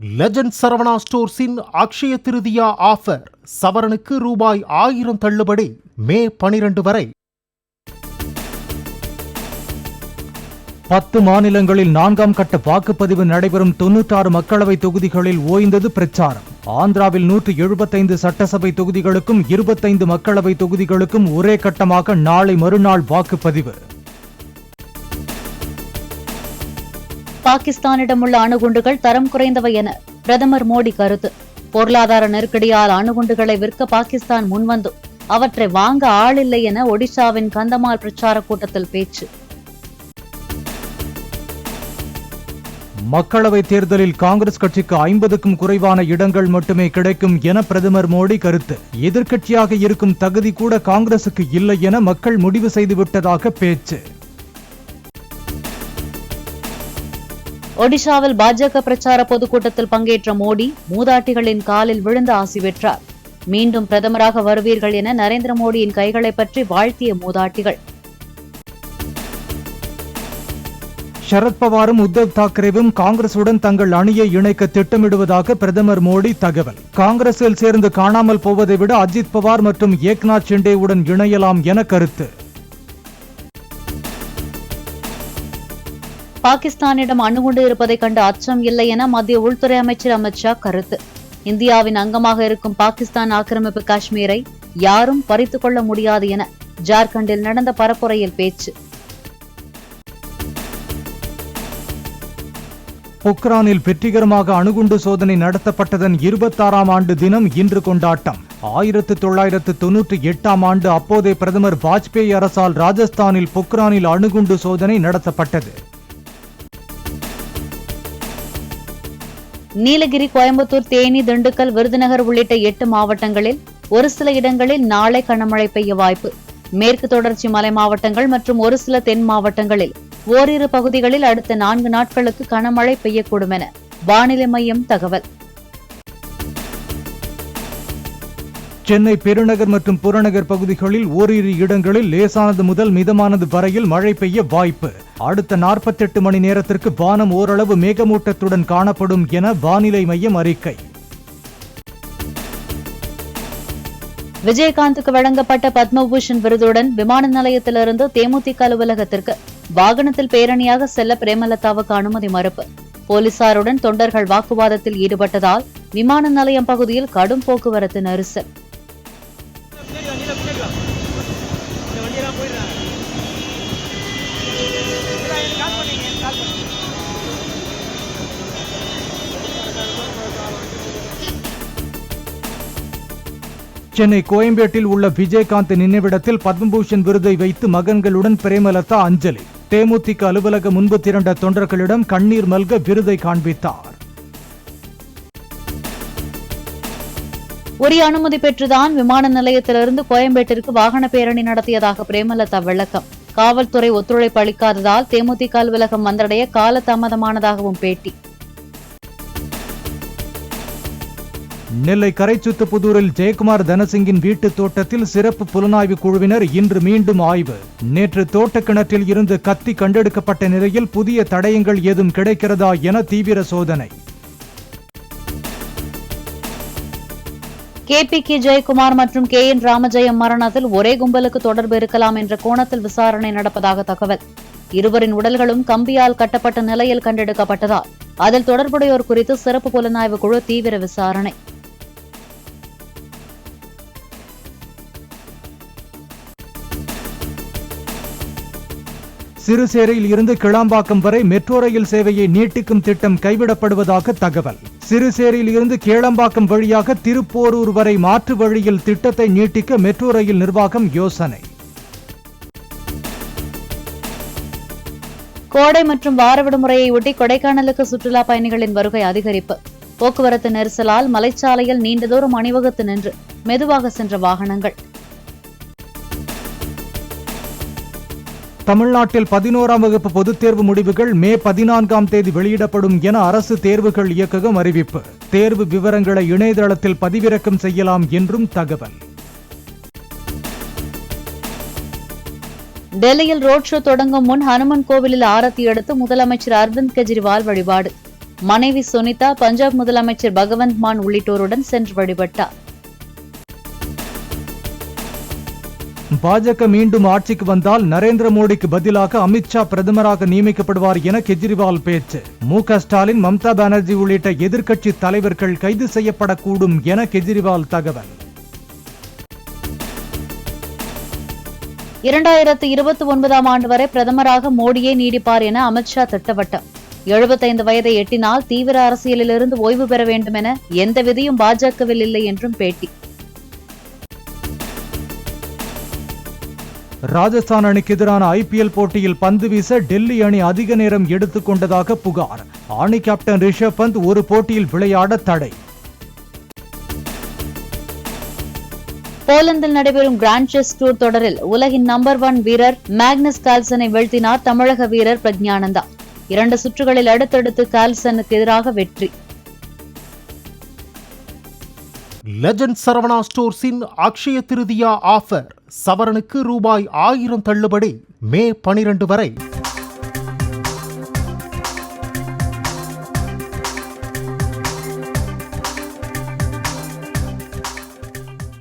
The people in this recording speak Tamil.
லெஜண்ட் சரவணா ஸ்டோர்ஸின் அக்ஷய திருதியா ஆஃபர். சவரனுக்கு ரூபாய் 1000 தள்ளுபடி. மே 12 வரை. 10 மாநிலங்களில் 4ஆம் கட்ட வாக்குப்பதிவு நடைபெறும் 96 மக்களவை தொகுதிகளில் ஓய்ந்தது பிரச்சாரம். ஆந்திராவில் 175 சட்டசபை தொகுதிகளுக்கும் 25 மக்களவை தொகுதிகளுக்கும் ஒரே கட்டமாக நாளை மறுநாள் வாக்குப்பதிவு. பாகிஸ்தானிடம் உள்ள அணுகுண்டுகள் தரம் குறைந்தவை என பிரதமர் மோடி கருத்து. பொருளாதார நெருக்கடியால் அணுகுண்டுகளை விற்க பாகிஸ்தான் முன்வந்தும் அவற்றை வாங்க ஆளில்லை என ஒடிஷாவின் கந்தமால் பிரச்சார கூட்டத்தில் பேச்சு. மக்களவைத் தேர்தலில் காங்கிரஸ் கட்சிக்கு 50க்கும் குறைவான இடங்கள் மட்டுமே கிடைக்கும் என பிரதமர் மோடி கருத்து. எதிர்க்கட்சியாக இருக்கும் தகுதி கூட காங்கிரசுக்கு இல்லை என மக்கள் முடிவு செய்துவிட்டதாக பேச்சு. ஒடிஷாவில் பாஜக பிரச்சார பொதுக்கூட்டத்தில் பங்கேற்ற மோடி மூதாட்டிகளின் காலில் விழுந்து ஆசி பெற்றார். மீண்டும் பிரதமராக வருவீர்கள் என நரேந்திர மோடியின் கைகளை பற்றி வாழ்த்திய மூதாட்டிகள். சரத்பவாரும் உத்தவ் தாக்கரேவும் காங்கிரசுடன் தங்கள் அணியை இணைக்க திட்டமிடுவதாக பிரதமர் மோடி தகவல். காங்கிரஸில் சேர்ந்து காணாமல் போவதை விட அஜித் பவார் மற்றும் ஏக்நாத் ஷிண்டேவுடன் இணையலாம் என கருத்து. பாகிஸ்தானிடம் அணுகுண்டு இருப்பதை கண்டு அச்சம் இல்லை என மத்திய உள்துறை அமைச்சர் அமித் ஷா கருத்து. இந்தியாவின் அங்கமாக இருக்கும் பாகிஸ்தான் ஆக்கிரமிப்பு காஷ்மீரை யாரும் பறித்துக் கொள்ள முடியாது என ஜார்க்கண்டில் நடந்த பரப்புரையில் பேச்சு. பொக்ரானில் வெற்றிகரமாக அணுகுண்டு சோதனை நடத்தப்பட்டதன் 26ஆம் ஆண்டு தினம் இன்று கொண்டாட்டம். 1998ஆம் ஆண்டு அப்போதைய பிரதமர் வாஜ்பேயி அரசால் ராஜஸ்தானில் பொக்ரானில் அணுகுண்டு சோதனை நடத்தப்பட்டது. நீலகிரி, கோயம்புத்தூர், தேனி, திண்டுக்கல், விருதுநகர் உள்ளிட்ட 8 மாவட்டங்களில் ஒரு சில இடங்களில் நாளை கனமழை பெய்ய வாய்ப்பு. மேற்கு தொடர்ச்சி மலை மாவட்டங்கள் மற்றும் ஒரு சில தென் மாவட்டங்களில் ஓரிரு பகுதிகளில் அடுத்த 4 நாட்களுக்கு கனமழை பெய்யக்கூடும் என வானிலை மையம் தகவல். சென்னை பெருநகர் மற்றும் புறநகர் பகுதிகளில் ஓரிரு இடங்களில் லேசானது முதல் மிதமானது வரையில் மழை பெய்ய வாய்ப்பு. அடுத்த 48 மணி நேரத்திற்கு வானம் ஓரளவு மேகமூட்டத்துடன் காணப்படும் என வானிலை மையம் அறிக்கை. விஜயகாந்துக்கு வழங்கப்பட்ட பத்மபூஷன் விருதுடன் விமான நிலையத்திலிருந்து தேமுதிக அலுவலகத்திற்கு வாகனத்தில் பேரணியாக செல்ல பிரேமலதாவுக்கு அனுமதி மறுப்பு. போலீசாருடன் தொண்டர்கள் வாக்குவாதத்தில் ஈடுபட்டதால் விமான நிலையம் பகுதியில் கடும் போக்குவரத்து நெரிசல். சென்னை கோயம்பேட்டில் உள்ள விஜயகாந்த் நினைவிடத்தில் பத்மபூஷன் விருதை வைத்து மகன்களுடன் பிரேமலதா அஞ்சலி. தேமுதிக அலுவலக முன்பு திரண்ட தொண்டர்களிடம் கண்ணீர் மல்க விருதை காண்பித்தார். உரிய அனுமதி பெற்றுதான் விமான நிலையத்திலிருந்து கோயம்பேட்டிற்கு வாகன பேரணி நடத்தியதாக பிரேமலதா விளக்கம். காவல்துறை ஒத்துழைப்பு அளிக்காததால் தேமுதிக அலுவலகம் வந்தடைய கால தாமதமானதாகவும் பேட்டி. நெல்லை கரைச்சுத்துப்புதூரில் ஜெயக்குமார் தனசிங்கின் வீட்டு தோட்டத்தில் சிறப்பு புலனாய்வு குழுவினர் இன்று மீண்டும் ஆய்வு. நேற்று தோட்ட கிணற்றில் இருந்து கத்தி கண்டெடுக்கப்பட்ட நிலையில் புதிய தடயங்கள் ஏதும் கிடைக்கிறதா என தீவிர சோதனை. KPK ஜெயக்குமார் மற்றும் KN ராமஜெயம் மரணத்தில் ஒரே கும்பலுக்கு தொடர்பு இருக்கலாம் என்ற கோணத்தில் விசாரணை நடப்பதாக தகவல். இருவரின் உடல்களும் கம்பியால் கட்டப்பட்ட நிலையில் கண்டெடுக்கப்பட்டதால் அதில் தொடர்புடையோர் குறித்து சிறப்பு புலனாய்வு குழு தீவிர விசாரணை. சிறுசேரியில் இருந்து கிளாம்பாக்கம் வரை மெட்ரோ ரயில் சேவையை நீட்டிக்கும் திட்டம் கைவிடப்படுவதாக தகவல். சிறுசேரியில் இருந்து கேளம்பாக்கம் வழியாக திருப்போரூர் வரை மாற்று வழியில் திட்டத்தை நீட்டிக்க மெட்ரோ ரயில் நிர்வாகம் யோசனை. கோடை மற்றும் வார விடுமுறையை ஒட்டி கொடைக்கானலுக்கு சுற்றுலா பயணிகளின் வருகை அதிகரிப்பு. போக்குவரத்து நெரிசலால் மலைச்சாலையில் நீண்ட தூரம் அணிவகுத்து நின்று மெதுவாக சென்ற வாகனங்கள். தமிழ்நாட்டில் 11ஆம் வகுப்பு பொதுத் தேர்வு முடிவுகள் மே 14ஆம் தேதி வெளியிடப்படும் என அரசு தேர்வுகள் இயக்ககம் அறிவிப்பு. தேர்வு விவரங்களை இணையதளத்தில் பதிவிறக்கம் செய்யலாம் என்றும் தகவல். டெல்லியில் ரோட் ஷோ தொடங்கும் முன் ஹனுமன் கோவிலில் ஆரத்தி எடுத்து முதலமைச்சர் அரவிந்த் கெஜ்ரிவால் வழிபாடு. மனைவி சுனிதா பஞ்சாப் முதலமைச்சர் பகவந்த் மான் உள்ளிட்டோருடன் சென்று வழிபட்டார். பாஜக மீண்டும் ஆட்சிக்கு வந்தால் நரேந்திர மோடிக்கு பதிலாக அமித்ஷா பிரதமராக நியமிக்கப்படுவார் என கெஜ்ரிவால் பேச்சு. மு.க. ஸ்டாலின், மம்தா பானர்ஜி உள்ளிட்ட எதிர்க்கட்சி தலைவர்கள் கைது செய்யப்படக்கூடும் என கெஜ்ரிவால் தகவல். 2029 ஆண்டு வரை பிரதமராக மோடியே நீடிப்பார் என அமித்ஷா திட்டவட்டம். 75 வயதை எட்டினால் தீவிர அரசியலிலிருந்து ஓய்வு பெற வேண்டும் என எந்த விதியும் பாஜகவில் இல்லை என்றும் பேட்டி. ராஜஸ்தான் அணிக்கு எதிரான IPL போட்டியில் பந்து வீச டெல்லி அணி அதிக நேரம் எடுத்துக் கொண்டதாக புகார். அணி கேப்டன் ரிஷப் பந்த் ஒரு போட்டியில் விளையாட தடை. போலந்தில் நடைபெறும் கிராண்ட் செஸ் டூர் தொடரில் உலகின் நம்பர் 1 வீரர் மேக்னஸ் கால்சனை வீழ்த்தினார் தமிழக வீரர் பிரக்ஞானந்தா. 2 சுற்றுகளில் அடுத்தடுத்து கால்சனுக்கு எதிராக வெற்றி. லெஜண்ட் சரவணா ஸ்டோர்ஸின் அக்ஷய திருதியா ஆஃபர். சவரனுக்கு ரூபாய் 1000 தள்ளுபடி மே 12 வரை.